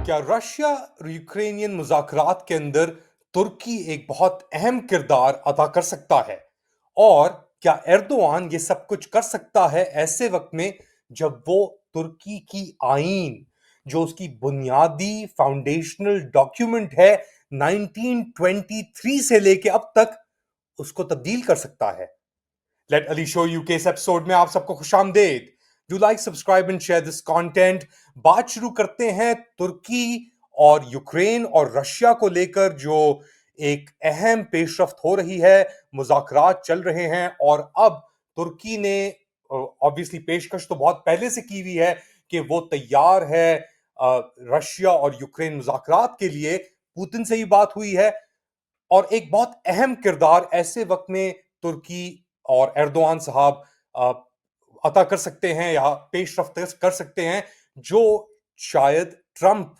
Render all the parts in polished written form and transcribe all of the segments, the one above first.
क्या रशिया और यूक्रेनियन मुज़ाकरात के अंदर तुर्की एक बहुत अहम किरदार अदा कर सकता है? और क्या एर्दोआन ये सब कुछ कर सकता है ऐसे वक्त में जब वो तुर्की की आईन, जो उसकी बुनियादी फाउंडेशनल डॉक्यूमेंट है 1923 से लेके अब तक, उसको तब्दील कर सकता है? लेट अली शो यू के इस एपिसोड में आप सबको खुशामदेद। Do like, subscribe and share this content. बात शुरू करते हैं तुर्की और यूक्रेन और रशिया को लेकर, जो एक अहम पेशरफ्त हो रही है, मुज़ाकरात चल रहे हैं। और अब तुर्की ने ऑब्वियसली पेशकश तो बहुत पहले से की हुई है कि वो तैयार है रशिया और यूक्रेन मुज़ाकरात के लिए। पुतिन से ही बात हुई है। और एक बहुत अहम किरदार ऐसे वक्त में तुर्की और एर्दोआन साहब अ, अता कर सकते हैं या पेशरफ्त कर सकते हैं, जो शायद ट्रंप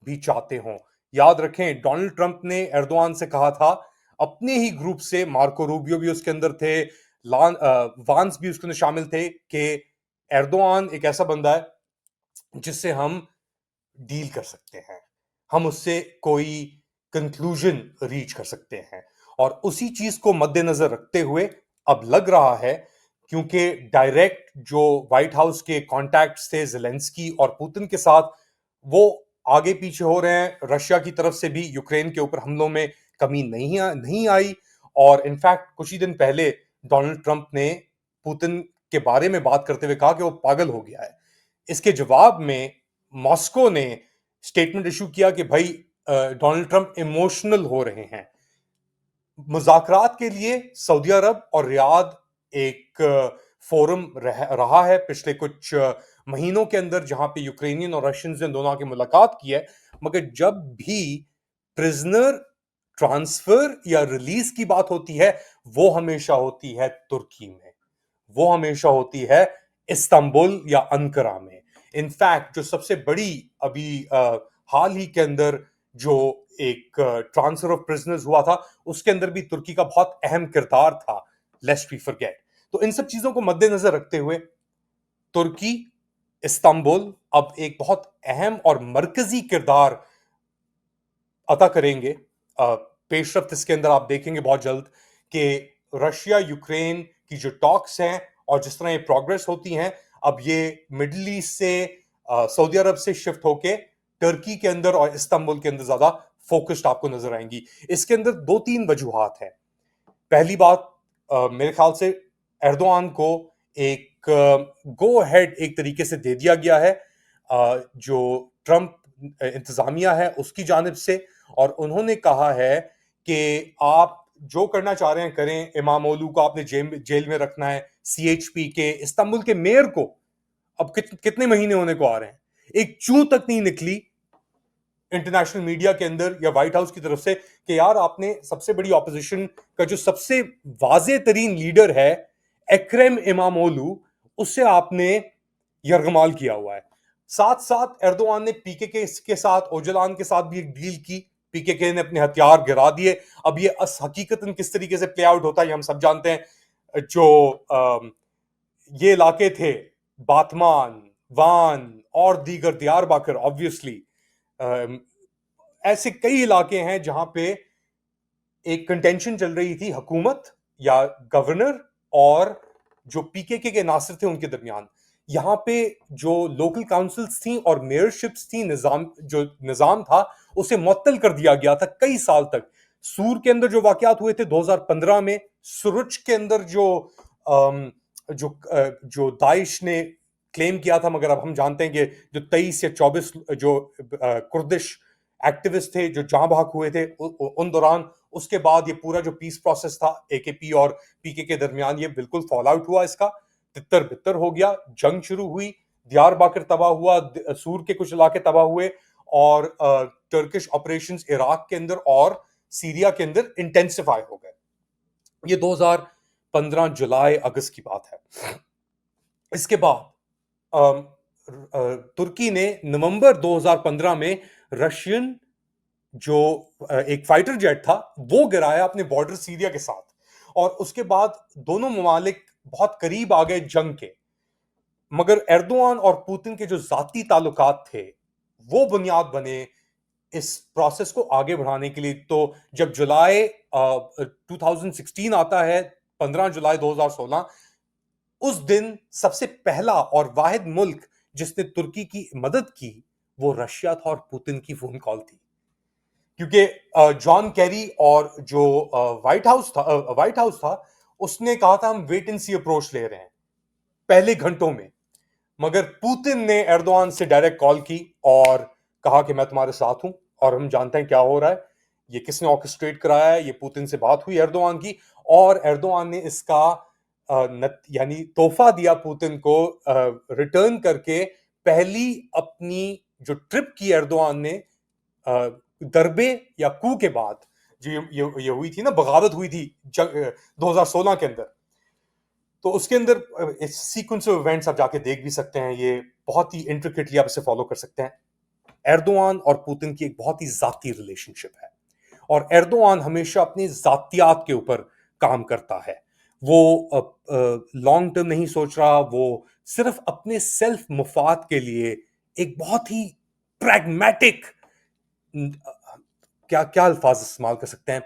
भी चाहते हों। याद रखें, डोनाल्ड ट्रंप ने एर्दोआन से कहा था, अपने ही ग्रुप से, मार्को रूबियो भी उसके अंदर थे, वांस भी उसके अंदर शामिल थे, कि एर्दोआन एक ऐसा बंदा है जिससे हम डील कर सकते हैं, हम उससे कोई कंक्लूजन रीच कर सकते हैं। और उसी चीज को मद्देनजर रखते हुए अब लग रहा है, क्योंकि डायरेक्ट जो व्हाइट हाउस के कॉन्टैक्ट्स थे ज़ेलेंस्की और पुतिन के साथ, वो आगे पीछे हो रहे हैं। रशिया की तरफ से भी यूक्रेन के ऊपर हमलों में कमी नहीं आई। और इनफैक्ट कुछ ही दिन पहले डोनाल्ड ट्रंप ने पुतिन के बारे में बात करते हुए कहा कि वो पागल हो गया है। इसके जवाब में मॉस्को ने स्टेटमेंट इशू किया कि भाई, डोनाल्ड ट्रंप इमोशनल हो रहे हैं। मुज़ाकरात के लिए सऊदी अरब और रियाद एक फोरम रहा है पिछले कुछ महीनों के अंदर, जहां पे यूक्रेनियन और रशियंस ने दोनों आके मुलाकात की है। मगर जब भी प्रिजनर ट्रांसफर या रिलीज की बात होती है, वो हमेशा होती है तुर्की में, वो हमेशा होती है इस्तांबुल या अंकारा में। इनफैक्ट जो सबसे बड़ी अभी हाल ही के अंदर जो एक ट्रांसफर ऑफ प्रिजनर्स हुआ था, उसके अंदर भी तुर्की का बहुत अहम किरदार था, लेस्ट वी फॉरगेट। तो इन सब चीजों को मद्देनजर रखते हुए तुर्की, इस्तांबुल अब एक बहुत अहम और मरकजी किरदार अदा करेंगे। पेशरफ्त इसके अंदर आप देखेंगे बहुत जल्द कि रशिया यूक्रेन की जो टॉक्स हैं और जिस तरह ये प्रोग्रेस होती हैं, अब ये मिडिल ईस्ट से सऊदी अरब से शिफ्ट होके टर्की के अंदर और इस्तांबुल के अंदर ज्यादा फोकस्ड आपको नजर आएंगी। इसके अंदर दो तीन वजूहात हैं। पहली बात, मेरे ख्याल से एर्दोआन को एक गो हेड एक तरीके से दे दिया गया है जो ट्रंप इंतजामिया है उसकी जानिब से। और उन्होंने कहा है कि आप जो करना चाह रहे हैं करें। इमामोलू को आपने जेल में रखना है, सीएचपी के इस्तांबुल के मेयर को अब कितने महीने होने को आ रहे हैं, एक चू तक नहीं निकली इंटरनेशनल मीडिया के अंदर या व्हाइट हाउस की तरफ से कि यार, आपने सबसे बड़ी ऑपोजिशन का जो सबसे वाजे तरीन लीडर है एक्रम इमामोलू, उससे आपने यरगमाल किया हुआ है। साथ साथ एर्दोआन ने पीकेके के साथ, ओजलान के साथ भी एक डील की। पीकेके ने अपने हथियार गिरा दिए। अब ये हकीकतन किस तरीके से प्ले आउट होता है हम सब जानते हैं। जो ये इलाके थे, बातमान, वान और दीगर, दियार बाकर, ऑब्वियसली ऐसे कई इलाके हैं जहां पे एक कंटेंशन चल रही थी हुकूमत या गवर्नर और जो पीकेके के नासिर थे उनके दरमियान। यहाँ पे जो लोकल काउंसिल्स थी और मेयरशिप्स थी, निजाम था, उसे मुअत्तल कर दिया गया था कई साल तक। सूर के अंदर जो वाकयात हुए थे 2015 में, सुरुच के अंदर जो दाइश ने क्लेम किया था, मगर अब हम जानते हैं कि जो 23 या 24 जो कुर्दिश एक्टिविस्ट थे जो जहां बहक हुए थे उन दौरान, उसके बाद ये पूरा जो पीस प्रोसेस था एकेपी और पीके के दरमियान, ये बिल्कुल फॉल आउट हुआ। इसका तितर बितर हो गया, जंग शुरू हुई, दियार बाकर तबाह हुआ, सूर के कुछ इलाके तबाह हुए, और टर्किश ऑपरेशंस इराक के अंदर और सीरिया के अंदर इंटेंसिफाई हो गए। ये 2015 जुलाई अगस्त की बात है। इसके बाद तुर्की ने नवंबर 2015 में रशियन जो एक फाइटर जेट था वो गिराया अपने बॉर्डर सीरिया के साथ। और उसके बाद दोनों ममालिक बहुत करीब आ गए जंग के। मगर एर्दोआन और पुतिन के जो जाती ताल्लुकात थे وہ بنیاد بنے اس پروسیس کو آگے بڑھانے کے لیے. تو جب جولائی 2016 آتا ہے، 15 جولائی 2016، اس دن سب سے پہلا اور واحد ملک جس نے ترکی کی مدد کی وہ رشیا تھا، اور پوتن کی فون کال تھی. کیونکہ جان کیری اور جو وائٹ ہاؤس تھا اس نے کہا تھا ہم ویٹ اینڈ سی اپروچ لے رہے ہیں پہلے گھنٹوں میں، مگر پوتن نے ایردوان سے ڈائریکٹ کال کی اور کہا کہ میں تمہارے ساتھ ہوں، اور ہم جانتے ہیں کیا ہو رہا ہے، یہ کس نے آرکسٹریٹ کرایا ہے. یہ پوتن سے بات ہوئی ایردوان کی، اور ایردوان نے اس کا یعنی تحفہ دیا پوتن کو ریٹرن کر کے. پہلی اپنی جو ٹرپ کی ایردوان نے دربے یا کو کے بعد، جو یہ ہوئی تھی نا، بغاوت ہوئی تھی 2016 کے اندر، تو اس کے اندر سیکوینس آف ایونٹس آپ جا کے دیکھ بھی سکتے ہیں، یہ بہت ہی انٹریکیٹلی آپ اسے فالو کر سکتے ہیں. ایردوان اور پوتن کی ایک بہت ہی ذاتی ریلیشن شپ ہے، اور ایردوان ہمیشہ اپنی ذاتیات کے اوپر کام کرتا ہے. وہ لانگ ٹرم نہیں سوچ رہا، وہ صرف اپنے سیلف مفاد کے لیے ایک بہت ہی پریگمیٹک، کیا الفاظ استعمال کر سکتے ہیں.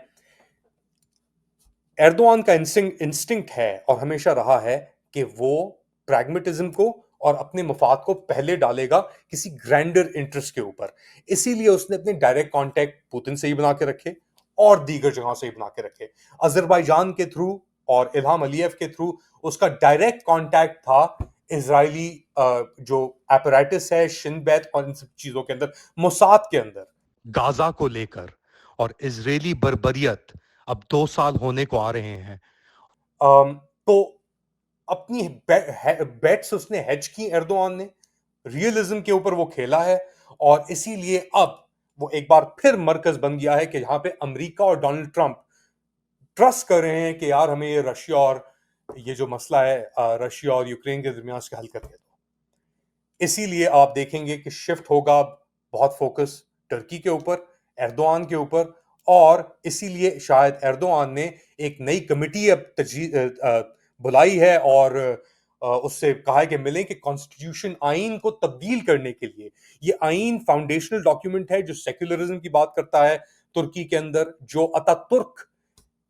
ایردوان کا انسٹنکٹ ہے اور ہمیشہ رہا ہے کہ وہ پریگمیٹزم کو اور اپنے مفاد کو پہلے ڈالے گا کسی گرینڈر انٹرسٹ کے اوپر. اسی لیے اس نے اپنے ڈائریکٹ کانٹیکٹ پوتن سے ہی بنا کے رکھے اور دیگر جگہوں سے ہی بنا کے رکھے. آذربائیجان کے تھرو اور الہام علیف کے تھرو اس کا ڈائریکٹ کانٹیکٹ تھا اسرائیلی جو ایپریٹس ہے، شن بیت اور ان سب چیزوں کے اندر، موساد کے اندر. غازہ کو لے کر اور اسرائیلی بربریت اب 2 سال ہونے کو آ رہے ہیں. تو اپنی بیٹس اس نے ہیج کی، ایردوان نے ریئلزم کے اوپر وہ کھیلا ہے، اور اسی لیے اب وہ ایک بار پھر مرکز بن گیا ہے کہ یہاں پہ امریکہ اور ڈونلڈ ٹرمپ ٹرسٹ کر رہے ہیں کہ یار ہمیں یہ رشیا اور یہ جو مسئلہ ہے رشیا اور یوکرین کے درمیان اس کا حل کر دے دو. اسی لیے آپ دیکھیں گے کہ شفٹ ہوگا بہت فوکس ٹرکی کے اوپر، ایردوان کے اوپر. اور اسی لیے شاید ایردوان نے ایک نئی کمیٹی اب بلائی ہے اور اس سے کہا ہے کہ ملیں کہ کانسٹیٹیوشن آئین کو تبدیل کرنے کے لیے. یہ آئین فاؤنڈیشنل ڈاکیومنٹ ہے جو سیکولرزم کی بات کرتا ہے ترکی کے اندر. جو اتا ترک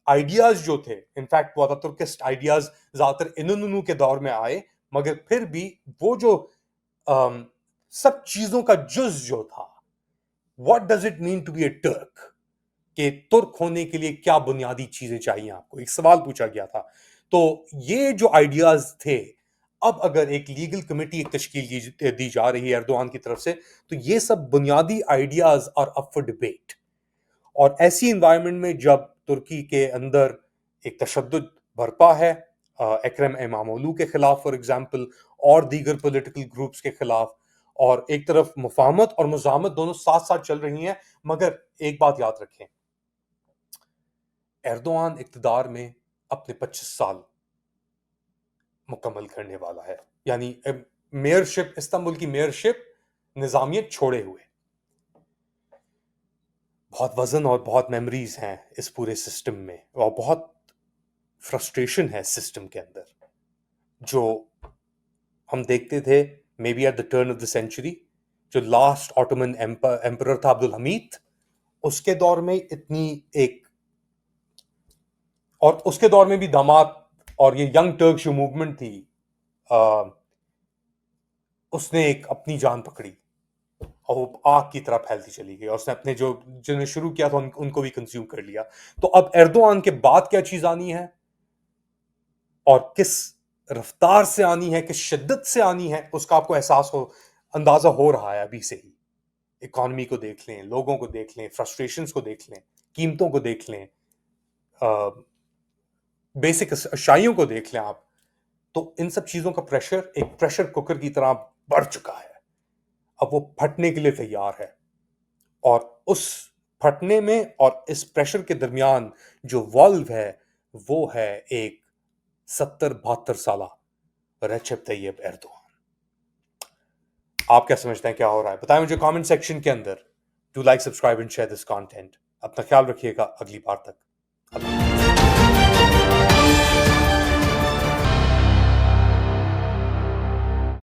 آئیڈیاز جو تھے، انفیکٹ وہ اتا ترکسٹ آئیڈیاز زیادہ تر انونو کے دور میں آئے، مگر پھر بھی وہ جو سب چیزوں کا جز جو تھا، what does it mean to be a Turk، کہ ترک ہونے کے لیے کیا بنیادی چیزیں چاہیے آپ کو، ایک سوال پوچھا گیا تھا. تو یہ جو آئیڈیاز تھے، اب اگر ایک لیگل کمیٹی ایک تشکیل دی جا رہی ہے ایردوان کی طرف سے، تو یہ سب بنیادی ideas are up for debate. اور ایسی انوائرمنٹ میں جب ترکی کے اندر ایک تشدد برپا ہے اکرم امامولو کے خلاف فار ایگزامپل، اور دیگر پولیٹیکل گروپس کے خلاف، اور ایک طرف مفاہمت اور مزاحمت دونوں ساتھ ساتھ چل رہی ہیں، مگر ایک بات یاد رکھیں، ایردوان اقتدار میں اپنے 25 سال مکمل کرنے والا ہے. یعنی میئرشپ، استنبول کی میئرشپ نظامیت چھوڑے ہوئے. بہت وزن اور بہت میموریز ہیں اس پورے سسٹم میں، اور بہت فرسٹریشن ہے سسٹم کے اندر. جو ہم دیکھتے تھے may be at the turn of the century, جو لاسٹ آٹومن ایمپرر تھا عبدالحمید، اس کے دور میں اتنی ایک، اور اس کے دور میں بھی داماد اور یہ ینگ ٹرک جو موومنٹ تھی، اس نے ایک اپنی جان پکڑی اور وہ آگ کی طرح پھیلتی چلی گئی، اور اس نے اپنے جنہوں نے شروع کیا تھا ان کو بھی کنزیوم کر لیا. تو اب ایردوان کے بعد کیا چیز آنی ہے اور کس رفتار سے آنی ہے، کس شدت سے آنی ہے، اس کا آپ کو اندازہ ہو رہا ہے ابھی سے ہی. اکانومی کو دیکھ لیں، لوگوں کو دیکھ لیں، فرسٹریشنز کو دیکھ لیں، قیمتوں کو دیکھ لیں، بیسک اشائیوں کو دیکھ لیں آپ. تو ان سب چیزوں کا پریشر ایک پریشر کوکر کی طرح بڑھ چکا ہے. اب وہ پھٹنے کے لیے تیار ہے، اور اس پھٹنے میں اور اس پریشر کے درمیان جو والو ہے وہ ہے ایک 70-72 سالہ رجب طیب ایردوان. آپ کیا سمجھتے ہیں کیا ہو رہا ہے؟ بتائیں مجھے کامنٹ سیکشن کے اندر. Do like, subscribe and share this content. اپنا خیال رکھیے گا، اگلی بار تک.